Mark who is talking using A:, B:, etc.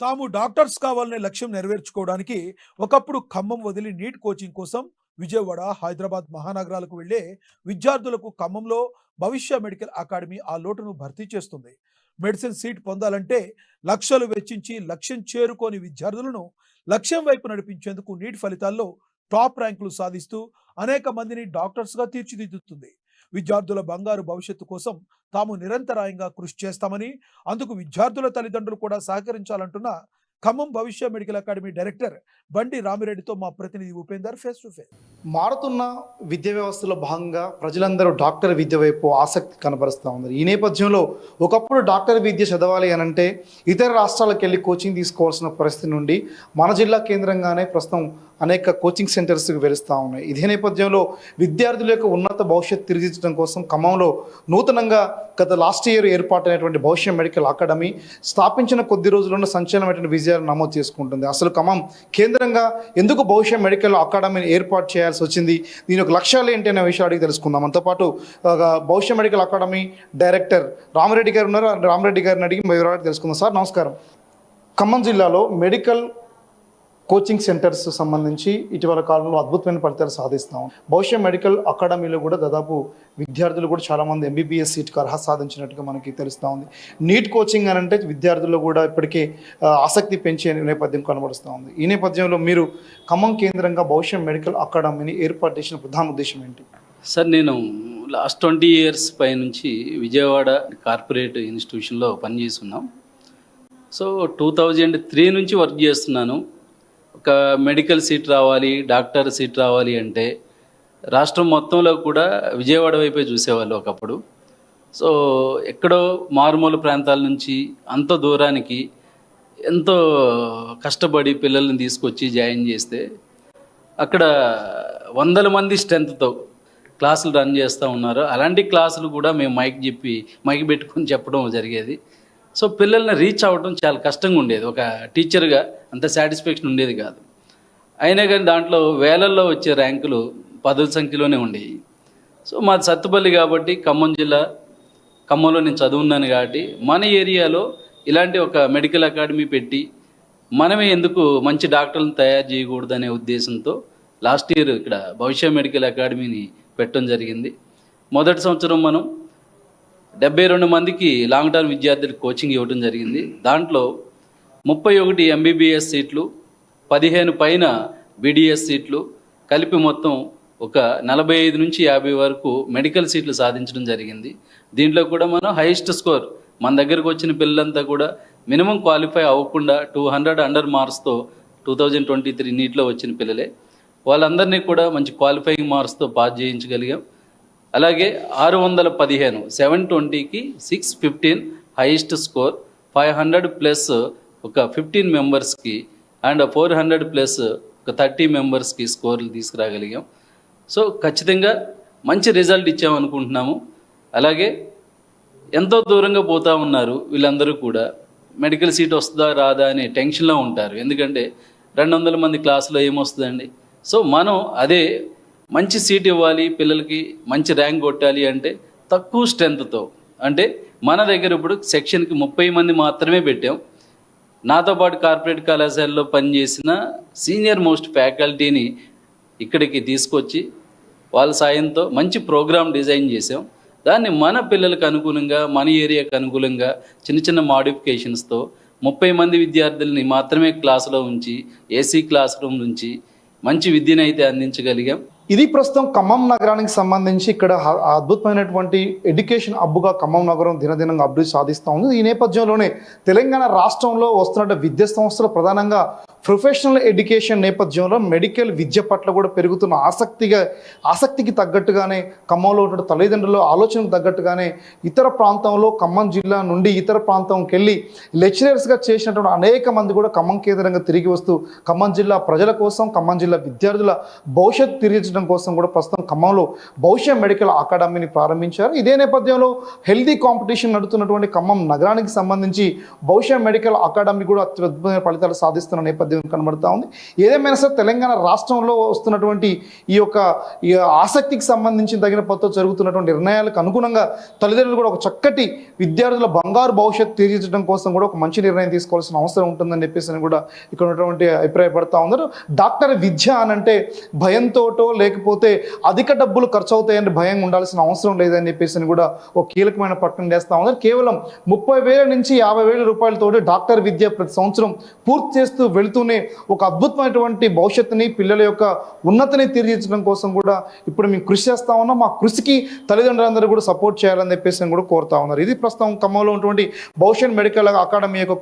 A: తాము డాక్టర్స్ కావాలనే లక్ష్యం నెరవేర్చుకోవడానికి ఒకప్పుడు ఖమ్మం వదిలి నీట్ కోచింగ్ కోసం విజయవాడ, హైదరాబాద్ మహానగరాలకు వెళ్లే విద్యార్థులకు ఖమ్మంలో భవిష్య మెడికల్ అకాడమీ ఆ లోటును భర్తీ చేస్తుంది. మెడిసిన్ సీట్ పొందాలంటే లక్షలు వెచ్చించి లక్ష్యం చేరుకోని విద్యార్థులను లక్ష్యం వైపు నడిపించేందుకు నీట్ ఫలితాల్లో టాప్ ర్యాంకులు సాధిస్తూ అనేక మందిని డాక్టర్స్గా తీర్చిదిద్దుతుంది. విద్యార్థుల బంగారు భవిష్యత్తు కోసం తాము నిరంతరాయంగా కృషి చేస్తామని, అందుకు విద్యార్థుల తల్లిదండ్రులు కూడా సహకరించాలంటున్న ఖమ్మం భవిష్య మెడికల్ అకాడమీ డైరెక్టర్ బండి రామిరెడ్డితో మా ప్రతినిధి ఉపేందర్ ఫేస్ టు ఫేస్.
B: మారుతున్న విద్యా వ్యవస్థలో భాగంగా ప్రజలందరూ డాక్టర్ విద్య వైపు ఆసక్తి కనబరుస్తూ ఉన్నారు. ఈ నేపథ్యంలో ఒకప్పుడు డాక్టర్ విద్య చదవాలి అనంటే ఇతర రాష్ట్రాలకు వెళ్ళి కోచింగ్ తీసుకోవాల్సిన పరిస్థితి నుండి మన జిల్లా కేంద్రంగానే ప్రస్తుతం అనేక కోచింగ్ సెంటర్స్కి వెలుస్తూ ఉన్నాయి. ఇదే నేపథ్యంలో విద్యార్థుల యొక్క ఉన్నత భవిష్యత్తు తీర్చిదిద్దడం కోసం ఖమ్మంలో నూతనంగా గత లాస్ట్ ఇయర్ ఏర్పాటైనటువంటి భవిష్య మెడికల్ అకాడమీ స్థాపించిన కొద్ది రోజుల్లోనే సంచలనమైనటువంటి విజయాలు నమోదు చేసుకుంటుంది. అసలు ఖమ్మం కేంద్రంగా ఎందుకు భవిష్య మెడికల్ అకాడమీని ఏర్పాటు చేయాల్సి వచ్చింది, దీని యొక్క లక్ష్యాలు ఏంటి అనే విషయాలు అడిగి తెలుసుకుందాం. అంతోపాటు భవిష్య మెడికల్ అకాడమీ డైరెక్టర్ రామిరెడ్డి గారు ఉన్నారు. రామిరెడ్డి గారిని అడిగి వివరాలు తెలుసుకుందాం. సార్ నమస్కారం. ఖమ్మం జిల్లాలో మెడికల్ కోచింగ్ సెంటర్స్ సంబంధించి ఇటీవల కాలంలో అద్భుతమైన ఫలితాలు సాధిస్తాం. భవిష్య మెడికల్ అకాడమీలో కూడా దాదాపు విద్యార్థులు కూడా చాలామంది ఎంబీబీఎస్ సీట్కి అర్హత సాధించినట్టుగా మనకి తెలుస్తూ ఉంది. నీట్ కోచింగ్ అని అంటే విద్యార్థుల్లో కూడా ఇప్పటికే ఆసక్తి పెంచే నేపథ్యం కనబడుస్తూ ఉంది. ఈ నేపథ్యంలో మీరు ఖమ్మం కేంద్రంగా భవిష్య మెడికల్ అకాడమీని ఏర్పాటు చేసిన ప్రధాన ఉద్దేశం ఏంటి?
C: సార్, నేను లాస్ట్ 20 years పై నుంచి విజయవాడ కార్పొరేట్ ఇన్స్టిట్యూషన్లో పనిచేస్తున్నాం. సో 2003 నుంచి వర్క్ చేస్తున్నాను. ఒక మెడికల్ సీట్ రావాలి, డాక్టర్ సీట్ రావాలి అంటే రాష్ట్రం మొత్తంలో కూడా విజయవాడ వైపే చూసేవాళ్ళు ఒకప్పుడు. సో ఎక్కడో మారుమూల ప్రాంతాల నుంచి అంత దూరానికి ఎంతో కష్టపడి పిల్లల్ని తీసుకొచ్చి జాయిన్ చేస్తే అక్కడ వందల మంది స్ట్రెంత్తో క్లాసులు రన్ చేస్తూ ఉన్నారు. అలాంటి క్లాసులు కూడా మేము మైక్ పెట్టుకొని చెప్పడం జరిగేది. సో పిల్లల్ని రీచ్ అవ్వడం చాలా కష్టంగా ఉండేది. ఒక టీచర్గా అంత సాటిస్ఫాక్షన్ ఉండేది కాదు. అయినా కానీ దాంట్లో వేలల్లో వచ్చే ర్యాంకులు 10ల సంఖ్యలోనే ఉండేవి. సో మాది సత్తుపల్లి కాబట్టి ఖమ్మం జిల్లా, ఖమ్మంలో నేను చదువున్నాను కాబట్టి మన ఏరియాలో ఇలాంటి ఒక మెడికల్ అకాడమీ పెట్టి మనమే ఎందుకు మంచి డాక్టర్లను తయారు చేయకూడదు అనే ఉద్దేశంతో లాస్ట్ ఇయర్ ఇక్కడ భవిష్య మెడికల్ అకాడమీని పెట్టడం జరిగింది. మొదటి సంవత్సరం మనం 72 మందికి లాంగ్ టర్మ్ విద్యార్థులకు కోచింగ్ ఇవ్వడం జరిగింది. దాంట్లో 31 ఎంబీబీఎస్ సీట్లు, 15 పైన బీడీఎస్ సీట్లు కలిపి మొత్తం ఒక 45 నుంచి 50 వరకు మెడికల్ సీట్లు సాధించడం జరిగింది. దీంట్లో కూడా మనం హైయెస్ట్ స్కోర్ మన దగ్గరకు వచ్చిన పిల్లలంతా కూడా మినిమం క్వాలిఫై అవ్వకుండా 200 అండర్ మార్క్స్తో 2023 నీట్లో వచ్చిన పిల్లలే. వాళ్ళందరినీ కూడా మంచి క్వాలిఫైయింగ్ మార్క్స్తో పాస్ చేయించగలిగాం. అలాగే 615 720కి 615 హైయెస్ట్ స్కోర్, 500 ప్లస్ ఒక 15 మెంబర్స్కి అండ్ 400 ప్లస్ ఒక 30 మెంబర్స్కి స్కోర్లు తీసుకురాగలిగాం. సో ఖచ్చితంగా మంచి రిజల్ట్ ఇచ్చామనుకుంటున్నాము. అలాగే ఎంతో దూరంగా పోతూ ఉన్నారు వీళ్ళందరూ కూడా. మెడికల్ సీట్ వస్తుందా రాదా అనే టెన్షన్లో ఉంటారు. ఎందుకంటే 200 మంది క్లాసులో ఏమొస్తుందండి. సో మనం అదే మంచి సీట్ ఇవ్వాలి, పిల్లలకి మంచి ర్యాంక్ కొట్టాలి అంటే తక్కువ స్ట్రెంత్తో, అంటే మన దగ్గర ఇప్పుడు సెక్షన్కి 30 మంది మాత్రమే పెట్టాం. నాతో పాటు కార్పొరేట్ కళాశాలలో పనిచేసిన సీనియర్ మోస్ట్ ఫ్యాకల్టీని ఇక్కడికి తీసుకొచ్చి వాళ్ళ సాయంతో మంచి ప్రోగ్రామ్ డిజైన్ చేసాం. దాన్ని మన పిల్లలకు అనుకూలంగా, మన ఏరియాకు అనుకూలంగా చిన్న చిన్న మాడిఫికేషన్స్తో 30 మంది విద్యార్థుల్ని మాత్రమే క్లాసులో ఉంచి ఏసీ క్లాస్ రూమ్ నుంచి మంచి విద్యను అయితే అందించగలిగాం.
B: ఇది ప్రస్తుతం ఖమ్మం నగరానికి సంబంధించి ఇక్కడ అద్భుతమైనటువంటి ఎడ్యుకేషన్ హబ్గా ఖమ్మం నగరం దినదినంగా అభివృద్ధి సాధిస్తూ ఉంది. ఈ నేపథ్యంలోనే తెలంగాణ రాష్ట్రంలో వస్తున్న విద్యా సంస్థలు ప్రధానంగా ప్రొఫెషనల్ ఎడ్యుకేషన్ నేపథ్యంలో మెడికల్ విద్య పట్ల కూడా పెరుగుతున్న ఆసక్తికి తగ్గట్టుగానే ఖమ్మంలో ఉన్న తల్లిదండ్రుల ఆలోచనకు తగ్గట్టుగానే ఇతర ప్రాంతంలో ఖమ్మం జిల్లా నుండి ఇతర ప్రాంతంకి వెళ్ళి లెక్చరర్స్గా చేసినటువంటి అనేక మంది కూడా ఖమ్మం కేంద్రంగా తిరిగి వస్తూ ఖమ్మం జిల్లా ప్రజల కోసం, ఖమ్మం జిల్లా విద్యార్థుల భవిష్యత్తు తిరిగించడం కోసం కూడా ప్రస్తుతం ఖమ్మంలో భవిష్య మెడికల్ అకాడమీని ప్రారంభించారు. ఇదే నేపథ్యంలో హెల్దీ కాంపిటీషన్ నడుతున్నటువంటి ఖమ్మం నగరానికి సంబంధించి భవిష్య మెడికల్ అకాడమీ కూడా అత్యద్భుతమైన ఫలితాలు సాధిస్తున్న నేపథ్యం కనబడతా ఉంది. ఏదేమైనా సరే తెలంగాణ రాష్ట్రంలో వస్తున్నటువంటి ఈ ఆసక్తికి సంబంధించి తగిన పద్ధతిలో జరుగుతున్నటువంటి నిర్ణయాలకు అనుగుణంగా తల్లిదండ్రులు కూడా ఒక చక్కటి విద్యార్థుల బంగారు భవిష్యత్తు తీర్చిదిద్దడం కోసం కూడా ఒక మంచి నిర్ణయం తీసుకోవాల్సిన అవసరం ఉంటుందని చెప్పేసి కూడా ఇక్కడ ఉన్నటువంటి అభిప్రాయపడతా ఉన్నారు. డాక్టర్ విద్య అనంటే భయంతోటో లేకపోతే అధిక డబ్బులు ఖర్చు అవుతాయని భయం ఉండాల్సిన అవసరం లేదని చెప్పేసి కూడా ఒక కీలకమైన ప్రకటన చేస్తా ఉన్నారు. కేవలం 30,000 నుంచి 50,000 రూపాయలతోటి డాక్టర్ విద్య ప్రతి సంవత్సరం పూర్తి చేస్తూ వెళుతూనే ఒక అద్భుతమైనటువంటి భవిష్యత్తుని పిల్లల యొక్క ఉన్నతిని తీర్చిదిద్దడం కోసం కూడా ఇప్పుడు మేము కృషి చేస్తా ఉన్నాం. మా కృషికి తల్లిదండ్రులందరూ కూడా సపోర్ట్ చేయాలని చెప్పేసి కూడా కోరుతా ఉన్నారు. ఇది ప్రస్తుతం ఖమ్మంలో ఉన్నటువంటి భవిష్యత్ మెడికల్ అకాడమీ యొక్క